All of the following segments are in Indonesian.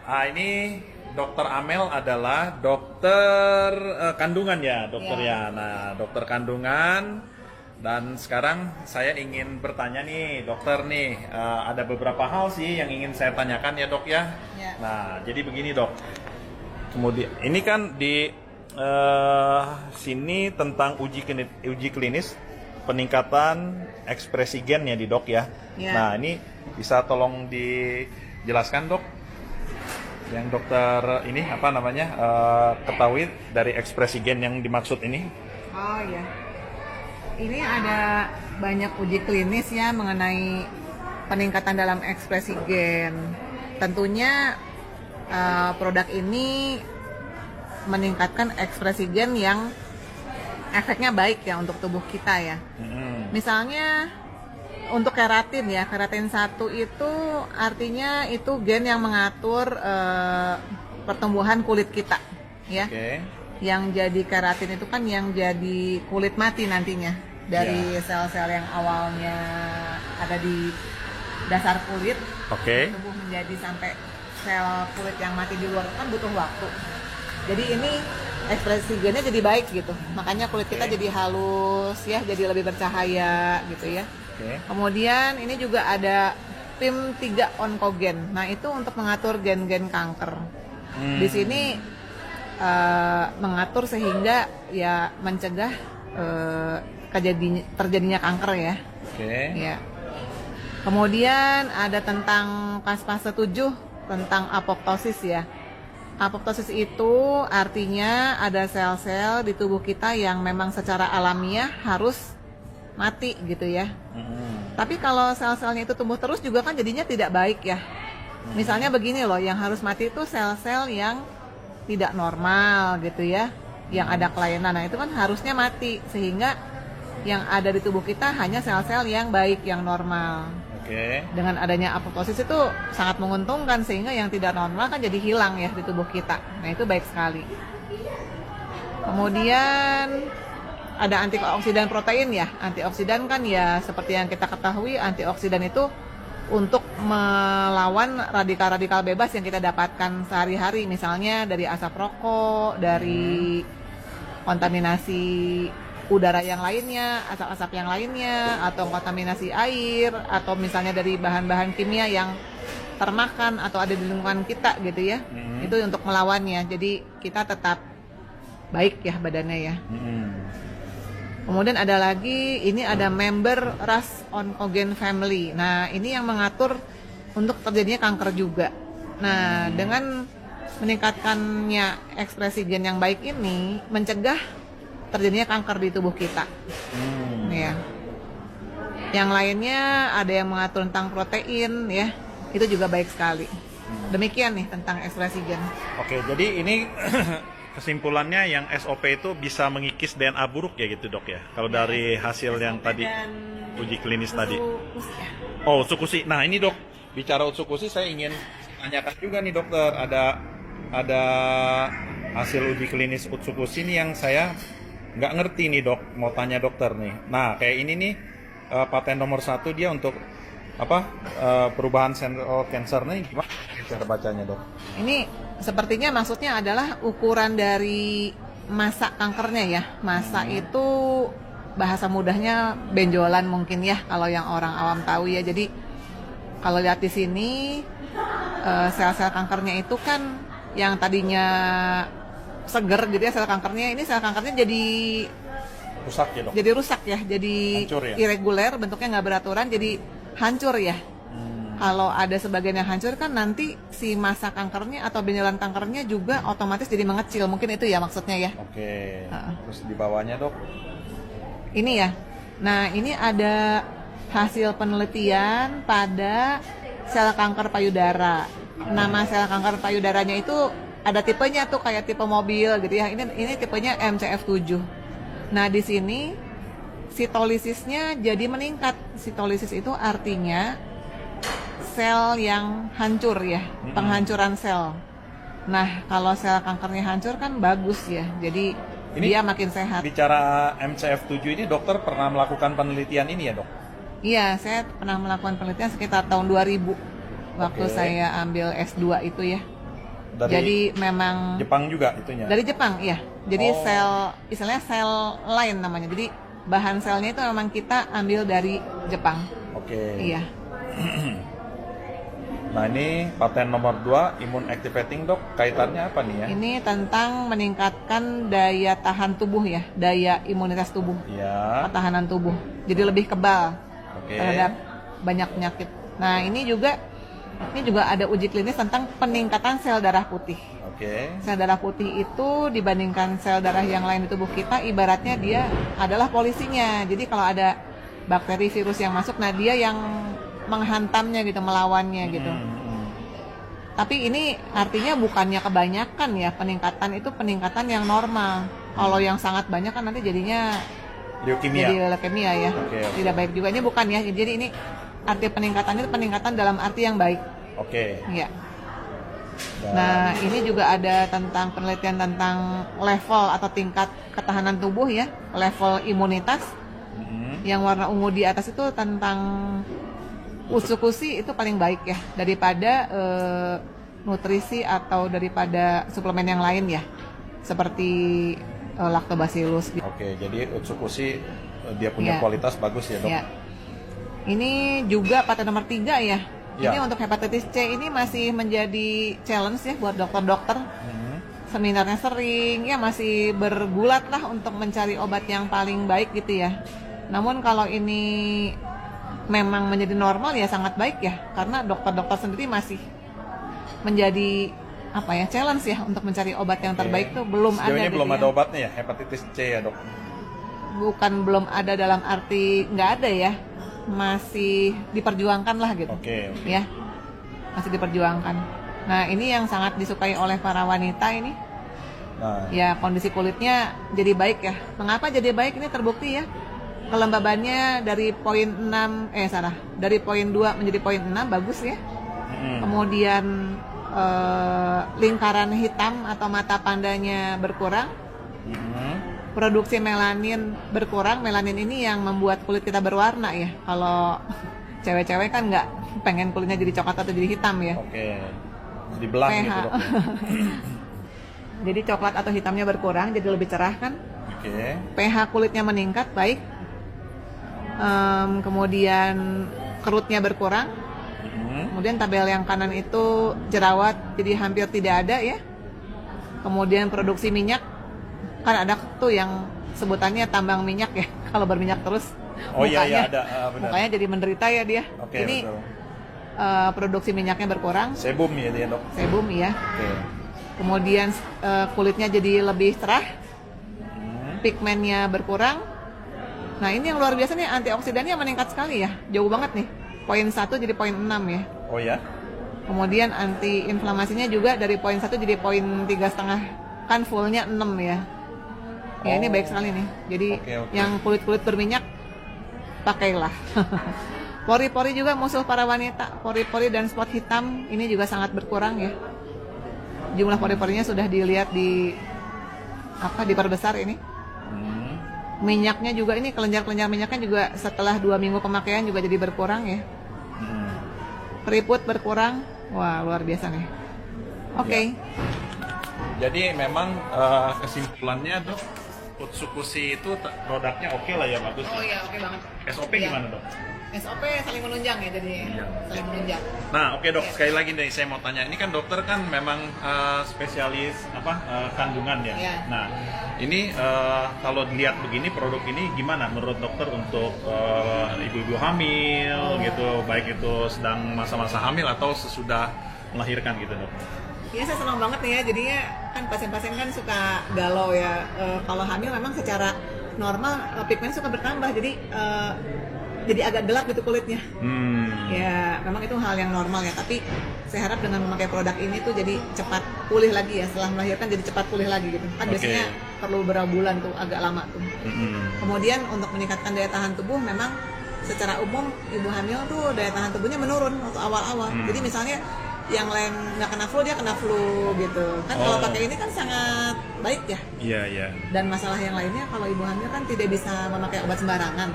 Ini Dokter Amel adalah dokter kandungan ya, dokter ya. Nah, dokter kandungan. Dan sekarang saya ingin bertanya nih, dokter nih, ada beberapa hal sih yang ingin saya tanyakan ya dok ya. Nah, jadi begini dok. Kemudian ini kan di sini tentang uji klinis peningkatan ekspresi gen ya di dok ya. Nah, ini bisa tolong dijelaskan dok, yang dokter ini apa namanya ketahui dari ekspresi gen yang dimaksud ini? Oh ya, ini ada banyak uji klinis ya mengenai peningkatan dalam ekspresi gen. Tentunya produk ini meningkatkan ekspresi gen yang efeknya baik ya untuk tubuh kita ya. Misalnya untuk keratin ya, keratin 1 itu artinya itu gen yang mengatur pertumbuhan kulit kita ya. Yang jadi keratin itu kan yang jadi kulit mati nantinya dari sel-sel yang awalnya ada di dasar kulit, tumbuh menjadi sampai sel kulit yang mati di luar kan butuh waktu. Jadi ini ekspresi gennya jadi baik gitu, makanya kulit kita jadi halus ya, jadi lebih bercahaya gitu ya. Kemudian ini juga ada tim 3 onkogen. Nah itu untuk mengatur gen-gen kanker. Di sini mengatur sehingga ya mencegah terjadinya kanker ya. Ya. Kemudian ada tentang fase 7 tentang apoptosis ya. Apoptosis itu artinya ada sel-sel di tubuh kita yang memang secara alamiah harus mati gitu ya. Tapi kalau sel-selnya itu tumbuh terus juga kan jadinya tidak baik ya. Misalnya begini loh, yang harus mati itu sel-sel yang tidak normal gitu ya, yang ada kelainan. Nah itu kan harusnya mati, sehingga yang ada di tubuh kita hanya sel-sel yang baik, yang normal. Dengan adanya apoptosis itu sangat menguntungkan, sehingga yang tidak normal kan jadi hilang ya di tubuh kita. Nah itu baik sekali. Kemudian ada antioksidan protein ya. Antioksidan kan ya seperti yang kita ketahui, antioksidan itu untuk melawan radikal-radikal bebas yang kita dapatkan sehari-hari, misalnya dari asap rokok, dari kontaminasi udara yang lainnya, asap-asap yang lainnya, atau kontaminasi air, atau misalnya dari bahan-bahan kimia yang termakan atau ada di lingkungan kita gitu ya. Itu untuk melawannya, jadi kita tetap baik ya badannya ya. Kemudian ada lagi, ini ada member RAS oncogen family. Nah ini yang mengatur untuk terjadinya kanker juga. Nah dengan meningkatkannya ekspresi gen yang baik ini mencegah terjadinya kanker di tubuh kita. Ya. Yang lainnya ada yang mengatur tentang protein ya, itu juga baik sekali. Demikian nih tentang ekspresi gen. Oke, jadi ini kesimpulannya yang SOP itu bisa mengikis DNA buruk ya gitu dok ya, kalau dari hasil yang tadi uji klinis tadi. Oh Utsukushi. Nah ini dok, bicara Utsukushi saya ingin tanyakan juga nih dokter, ada hasil uji klinis Utsukushi ini yang saya nggak ngerti nih dok, mau tanya dokter nih. Nah kayak ini nih paten nomor 1 dia untuk perubahan sel cancer nih, gimana cara bacanya dok? Ini sepertinya maksudnya adalah ukuran dari masa kankernya ya. Masa itu bahasa mudahnya benjolan mungkin ya kalau yang orang awam tahu ya. Jadi kalau lihat di sini sel-sel kankernya itu kan yang tadinya seger gitu ya, sel kankernya ini sel kankernya jadi rusak ya dok? Jadi rusak ya, jadi hancur, ya? Irregular, bentuknya nggak beraturan, jadi hancur ya. Kalau ada sebagian yang hancur kan nanti si masa kankernya atau benjolan kankernya juga otomatis jadi mengecil, mungkin itu ya maksudnya ya. Terus di bawahnya dok? Ini ya, nah ini ada hasil penelitian pada sel kanker payudara. Nama sel kanker payudaranya itu ada tipenya tuh kayak tipe mobil gitu ya. Ini tipenya MCF7. Nah di sini sitolisisnya jadi meningkat. Sitolisis itu artinya sel yang hancur ya, penghancuran sel. Nah kalau sel kankernya hancur kan bagus ya, jadi ini dia makin sehat. Bicara MCF7 ini dokter pernah melakukan penelitian ini ya dok? Iya, saya pernah melakukan penelitian sekitar tahun 2000 waktu saya ambil S2 itu ya. Jadi memang Jepang juga itunya. dari Jepang, iya. Jadi Oh. istilahnya sel line namanya. Jadi bahan selnya itu memang kita ambil dari Jepang. Oke. Iya. Nah ini paten nomor 2 immune activating dok, kaitannya apa nih ya? Ini tentang meningkatkan daya tahan tubuh ya, daya imunitas tubuh, Iya. pertahanan tubuh. Jadi lebih kebal Oke. terhadap banyak penyakit. Nah, ini juga ada uji klinis tentang peningkatan sel darah putih. Oke. Sel darah putih itu dibandingkan sel darah yang lain di tubuh kita, ibaratnya dia adalah polisinya. Jadi kalau ada bakteri, virus yang masuk, nah dia yang menghantamnya gitu, melawannya gitu. Tapi ini artinya bukannya kebanyakan ya, peningkatan itu peningkatan yang normal. Kalau yang sangat banyak kan nanti jadinya Leukemia. jadi leukemia ya. Oke, oke. Tidak baik juga, ini bukan ya. Jadi ini arti peningkatan itu peningkatan dalam arti yang baik. Oke. Ya. Dan- Nah, ini juga ada tentang penelitian tentang level atau tingkat ketahanan tubuh ya, level imunitas. Yang warna ungu di atas itu tentang utsukushi itu paling baik ya daripada nutrisi atau daripada suplemen yang lain ya, seperti lactobacillus. Oke, jadi Utsukushi dia punya Ya. kualitas bagus ya dok. Ya. Ini juga paten nomor 3 ya. Ya. Ini untuk hepatitis C ini masih menjadi challenge ya buat dokter-dokter. Seminarnya sering, ya masih bergulat lah untuk mencari obat yang paling baik gitu ya. Namun kalau ini memang menjadi normal ya sangat baik ya, karena dokter-dokter sendiri masih menjadi apa ya, challenge ya untuk mencari obat yang terbaik tuh belum Sejauh ada. ini gitu belum ya. ada obatnya ya hepatitis C ya dok. Bukan belum ada dalam arti nggak ada ya, masih diperjuangkan lah gitu. Oke. Ya, masih diperjuangkan. Nah, ini yang sangat disukai oleh para wanita ini. Nah, Ya, kondisi kulitnya jadi baik ya. Mengapa jadi baik? Ini terbukti ya. Kelembabannya dari poin 6, dari poin 2 menjadi poin 6, bagus ya. Kemudian lingkaran hitam atau mata pandanya berkurang. Produksi melanin berkurang. Melanin ini yang membuat kulit kita berwarna ya. Kalau cewek-cewek kan nggak pengen kulitnya jadi coklat atau jadi hitam ya. oke. Jadi belang pH. gitu dok. Jadi coklat atau hitamnya berkurang, jadi lebih cerah kan. Oke. pH kulitnya meningkat, baik. Kemudian kerutnya berkurang. Kemudian tabel yang kanan itu jerawat jadi hampir tidak ada ya. Kemudian produksi minyak, kan ada tuh yang sebutannya tambang minyak ya. Kalau berminyak terus Oh iya iya ada benar. mukanya jadi menderita ya dia. Oke, Ini betul. produksi minyaknya berkurang, Sebum ya dia dok. sebum ya. Oke. Kemudian kulitnya jadi lebih cerah, pigmennya berkurang. Nah, ini yang luar biasa nih, antioksidannya meningkat sekali ya, jauh banget nih. Poin 1 jadi poin 6 ya. Oh ya. Kemudian anti-inflamasinya juga dari poin 1 jadi poin 3,5, kan fullnya 6 ya. Ya, ini baik sekali nih. Jadi Oke. yang kulit-kulit berminyak, pakailah. Pori-pori juga musuh para wanita. Pori-pori dan spot hitam ini juga sangat berkurang ya. Jumlah pori-porinya sudah dilihat diperbesar ini. Minyaknya juga ini, kelenjar-kelenjar minyaknya juga setelah 2 minggu pemakaian juga jadi berkurang ya. Keriput berkurang. Wah, luar biasa nih. Oke. Jadi memang kesimpulannya dok, Utsukushi itu produknya oke lah ya, bagus. Oh iya, oke banget. SOP Iya. gimana dok? SOP saling menunjang ya, jadi Iya. saling menunjang. Nah, oke dok, sekali lagi nih saya mau tanya. Ini kan dokter kan memang spesialis kandungan ya. Iya. Nah, ini kalau dilihat begini produk ini gimana menurut dokter untuk ibu-ibu hamil gitu, baik itu sedang masa-masa hamil atau sesudah melahirkan gitu dok? Iya, saya senang banget nih ya. Jadinya kan pasien-pasien kan suka galau ya. Kalau hamil memang secara normal pigmen suka bertambah. Jadi agak gelap gitu kulitnya. Ya, memang itu hal yang normal ya. Tapi saya harap dengan memakai produk ini tuh jadi cepat pulih lagi ya. Setelah melahirkan jadi cepat pulih lagi gitu. Kan Oke. biasanya perlu berapa bulan tuh, agak lama tuh. Kemudian untuk meningkatkan daya tahan tubuh, memang secara umum ibu hamil tuh daya tahan tubuhnya menurun waktu awal-awal. Jadi misalnya yang lain nggak kena flu, dia kena flu gitu kan. Kalau pakai ini kan sangat baik ya. Iya iya. Dan masalah yang lainnya, kalau ibu hamil kan tidak bisa memakai obat sembarangan.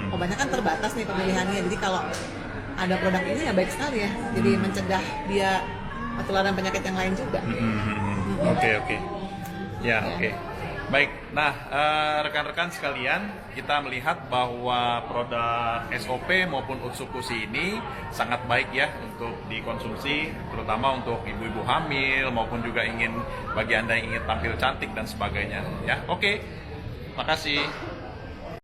Obatnya kan terbatas nih pemilihannya. Jadi kalau ada produk ini ya baik sekali ya. Jadi mencegah dia ketularan penyakit yang lain juga. Oke. Ya, oke. Baik, nah rekan-rekan sekalian, kita melihat bahwa produk SOP maupun Utsukushi ini sangat baik ya untuk dikonsumsi, terutama untuk ibu-ibu hamil maupun juga ingin bagi Anda yang ingin tampil cantik dan sebagainya. Ya, oke. Makasih.